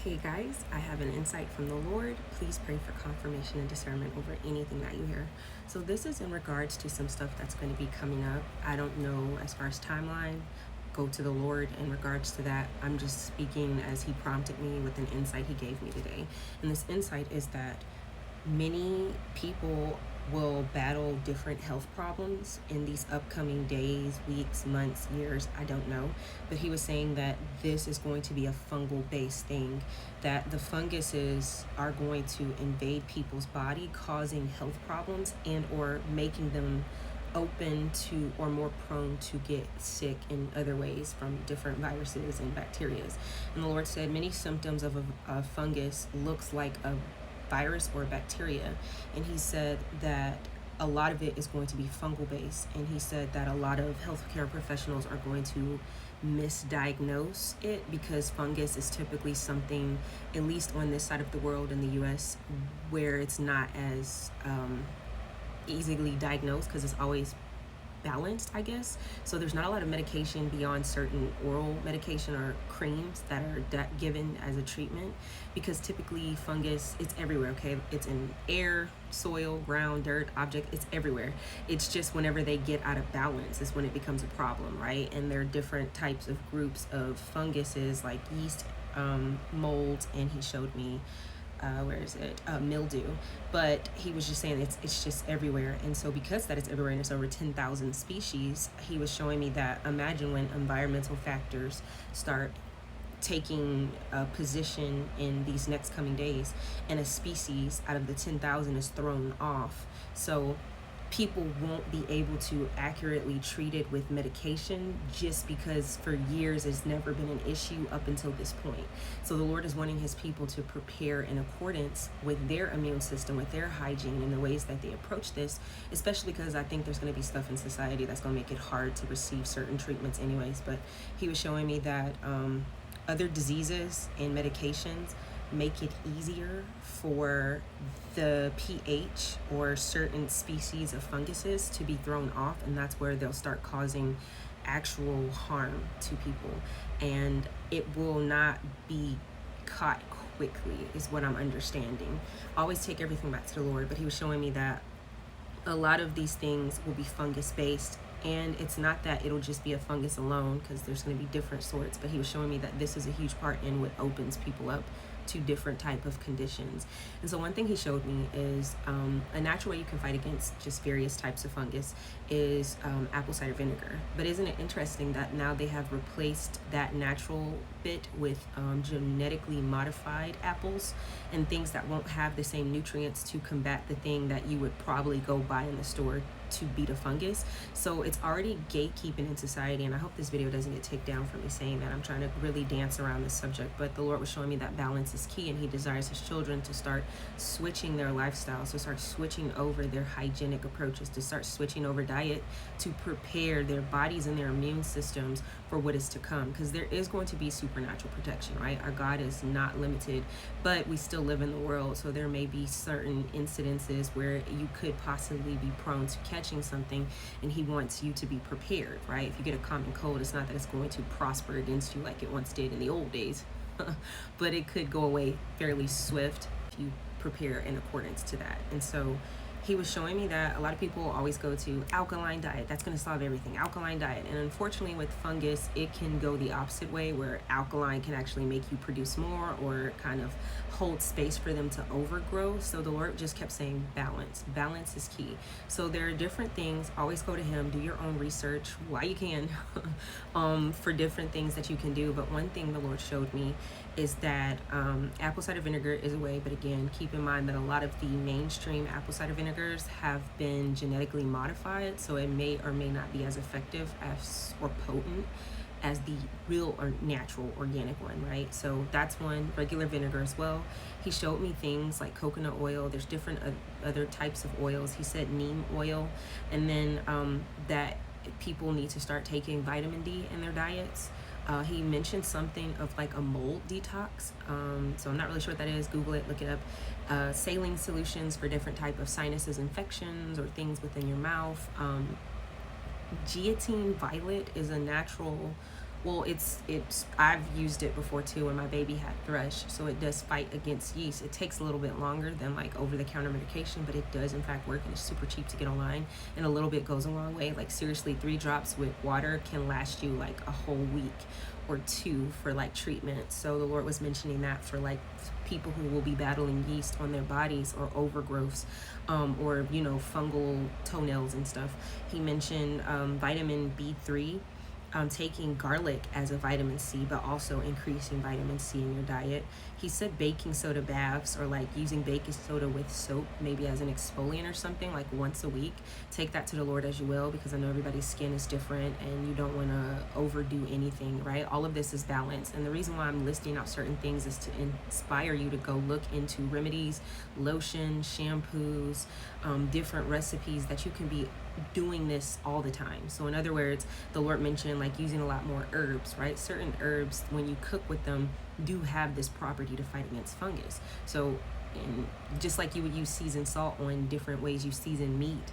Hey guys, I have an insight from the Lord. Please pray for confirmation and discernment over anything that you hear. So this is in regards to some stuff that's going to be coming up. I don't know as far as timeline. Go to the Lord in regards to that. I'm just speaking as he prompted me with an insight he gave me today. And this insight is that many people will battle different health problems in these upcoming days, weeks, months, years, I don't know. But he was saying that this is going to be a fungal based thing, that the funguses are going to invade people's body, causing health problems and or making them open to or more prone to get sick in other ways from different viruses and bacteria. And the Lord said many symptoms of a fungus looks like a virus or bacteria, and he said that a lot of it is going to be fungal based, and he said that a lot of healthcare professionals are going to misdiagnose it because fungus is typically something, at least on this side of the world in the US, where it's not as easily diagnosed because it's always balanced, I guess. So there's not a lot of medication beyond certain oral medication or creams that are given as a treatment, because typically fungus, it's everywhere, okay? It's in air, soil, ground, dirt, object, it's everywhere. It's just whenever they get out of balance is when it becomes a problem, right? And there are different types of groups of funguses like yeast, molds, and he showed me mildew. But he was just saying it's just everywhere. And so because that it's everywhere and it's over 10,000 species, he was showing me that imagine when environmental factors start taking a position in these next coming days and a species out of the 10,000 is thrown off. So people won't be able to accurately treat it with medication just because for years it's never been an issue up until this point. So the Lord is wanting his people to prepare in accordance with their immune system, with their hygiene and the ways that they approach this, especially because I think there's going to be stuff in society that's going to make it hard to receive certain treatments anyways. But he was showing me that other diseases and medications make it easier for the pH or certain species of funguses to be thrown off, and that's where they'll start causing actual harm to people, and it will not be caught quickly is what I'm understanding. Always take everything back to the Lord, but he was showing me that a lot of these things will be fungus based, and it's not that it'll just be a fungus alone because there's going to be different sorts, but he was showing me that this is a huge part in what opens people up to different type of conditions. And so one thing he showed me is a natural way you can fight against just various types of fungus is apple cider vinegar. But isn't it interesting that now they have replaced that natural bit with genetically modified apples and things that won't have the same nutrients to combat the thing that you would probably go buy in the store to beat a fungus. So it's already gatekeeping in society, and I hope this video doesn't get taken down for me saying that. I'm trying to really dance around this subject, but the Lord was showing me that balance is key, and he desires his children to start switching their lifestyles, to start switching over their hygienic approaches, to start switching over diet, to prepare their bodies and their immune systems for what is to come, because there is going to be supernatural protection, right? Our God is not limited, but we still live in the world, so there may be certain incidences where you could possibly be prone to catching something, and he wants you to be prepared, right? If you get a common cold, it's not that it's going to prosper against you like it once did in the old days, but it could go away fairly swift if you prepare in accordance to that. And so he was showing me that a lot of people always go to alkaline diet. That's going to solve everything, alkaline diet. And unfortunately with fungus, it can go the opposite way, where alkaline can actually make you produce more or kind of hold space for them to overgrow. So the Lord just kept saying balance. Balance is key. So there are different things. Always go to him, do your own research while you can for different things that you can do. But one thing the Lord showed me is that apple cider vinegar is a way, but again, keep in mind that a lot of the mainstream apple cider vinegars have been genetically modified, so it may or may not be as effective as or potent as the real or natural organic one, right? So that's one. Regular vinegar as well. He showed me things like coconut oil. There's different other types of oils. He said neem oil, and then that people need to start taking vitamin D in their diets. He mentioned something of like a mold detox, so I'm not really sure what that is. Google it, look it up. Saline solutions for different type of sinuses, infections, or things within your mouth. Guillotine violet is a natural Well, I've used it before too when my baby had thrush, so it does fight against yeast. It takes a little bit longer than like over-the-counter medication, but it does in fact work, and it's super cheap to get online, and a little bit goes a long way. Like seriously, 3 drops with water can last you like a whole week or 2 for like treatment. So the Lord was mentioning that for like people who will be battling yeast on their bodies or overgrowths, or fungal toenails and stuff. He mentioned vitamin B3, taking garlic as a vitamin C, but also increasing vitamin C in your diet. He said baking soda baths, or like using baking soda with soap, maybe as an exfoliant or something, like once a week. Take that to the Lord as you will, because I know everybody's skin is different and you don't want to overdo anything, right? All of this is balance. And the reason why I'm listing out certain things is to inspire you to go look into remedies, lotion, shampoos, different recipes that you can be doing this all the time. So in other words, the Lord mentioned like using a lot more herbs, right? Certain herbs, when you cook with them, do have this property to fight against fungus. So, and just like you would use seasoned salt on different ways you season meat,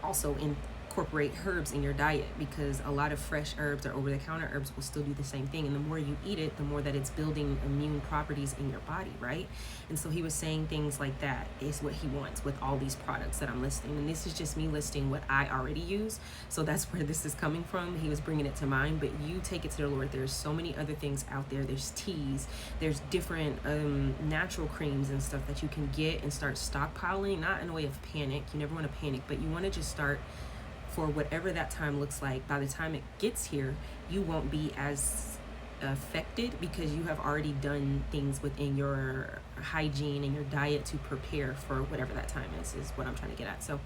also incorporate herbs in your diet, because a lot of fresh herbs or over-the-counter herbs will still do the same thing, and the more you eat it, the more that it's building immune properties in your body, right? And so he was saying things like that is what he wants with all these products that I'm listing, and this is just me listing what I already use, so that's where this is coming from. He was bringing it to mind, but you take it to the Lord. There's so many other things out there. There's teas, there's different natural creams and stuff that you can get and start stockpiling, not in a way of panic. You never want to panic, but you want to just start for whatever that time looks like. By the time it gets here, you won't be as affected, because you have already done things within your hygiene and your diet to prepare for whatever that time is what I'm trying to get at. So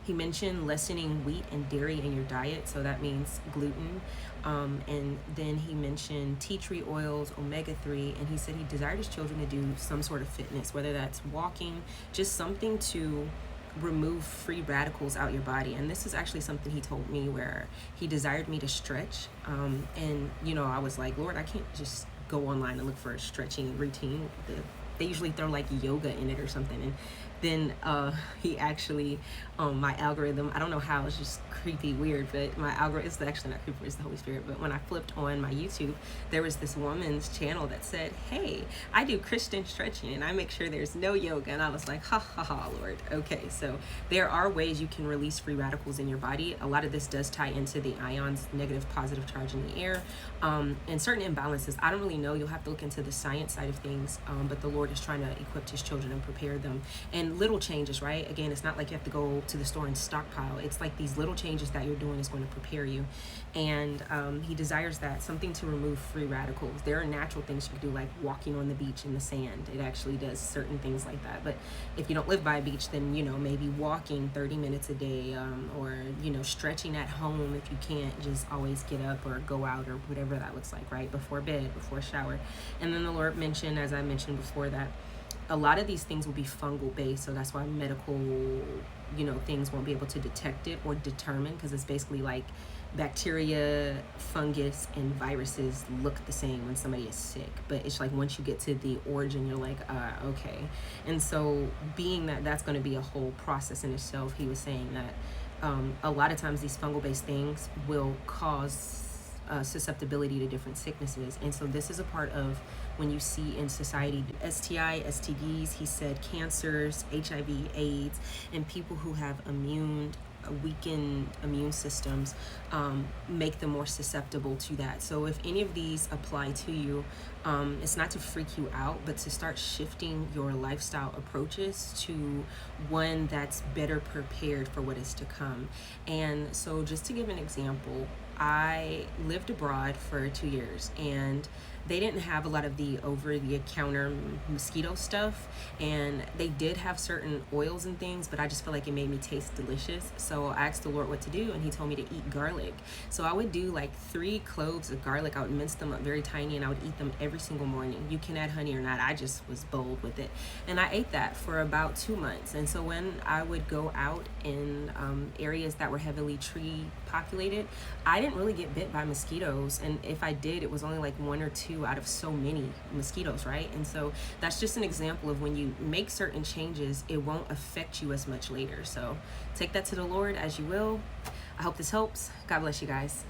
he mentioned lessening wheat and dairy in your diet, so that means gluten. And then he mentioned tea tree oils, omega-3, and he said he desired his children to do some sort of fitness, whether that's walking, just something to remove free radicals out your body. And this is actually something he told me, where he desired me to stretch, and I was like, Lord, I can't just go online and look for a stretching routine. They usually throw like yoga in it or something. And then he actually, my algorithm, I don't know how, it's just creepy, weird, but my algorithm, it's actually not creepy, it's the Holy Spirit, but when I flipped on my YouTube, there was this woman's channel that said, hey, I do Christian stretching and I make sure there's no yoga. And I was like, ha ha ha, Lord. Okay, so there are ways you can release free radicals in your body. A lot of this does tie into the ions, negative, positive charge in the air, and certain imbalances. I don't really know, you'll have to look into the science side of things, but the Lord is trying to equip his children and prepare them. And little changes, right? Again, it's not like you have to go to the store and stockpile. It's like these little changes that you're doing is going to prepare you. And he desires that, something to remove free radicals. There are natural things you can do, like walking on the beach in the sand. It actually does certain things like that. But if you don't live by a beach, then, maybe walking 30 minutes a day, or, stretching at home if you can't just always get up or go out, or whatever that looks like, right? Before bed, before shower. And then the Lord mentioned, as I mentioned before, that a lot of these things will be fungal based, so that's why medical things won't be able to detect it or determine, because it's basically like bacteria, fungus, and viruses look the same when somebody is sick, but it's like once you get to the origin, you're like, okay. And so being that that's going to be a whole process in itself, he was saying that a lot of times these fungal based things will cause susceptibility to different sicknesses. And so this is a part of when you see in society STI, STDs, he said cancers, HIV, AIDS, and people who have weakened immune systems make them more susceptible to that. So if any of these apply to you, it's not to freak you out, but to start shifting your lifestyle approaches to one that's better prepared for what is to come. And so just to give an example, I lived abroad for 2 years, and they didn't have a lot of the over-the-counter mosquito stuff, and they did have certain oils and things, but I just felt like it made me taste delicious. So I asked the Lord what to do, and he told me to eat garlic. So I would do like 3 cloves of garlic. I would mince them up very tiny, and I would eat them every single morning. You can add honey or not. I just was bold with it. And I ate that for about 2 months. And so when I would go out in areas that were heavily tree populated, I didn't really get bit by mosquitoes. And if I did, it was only like 1 or 2 out of so many mosquitoes, right? And so that's just an example of when you make certain changes, it won't affect you as much later. So take that to the Lord as you will. I hope this helps. God bless you guys.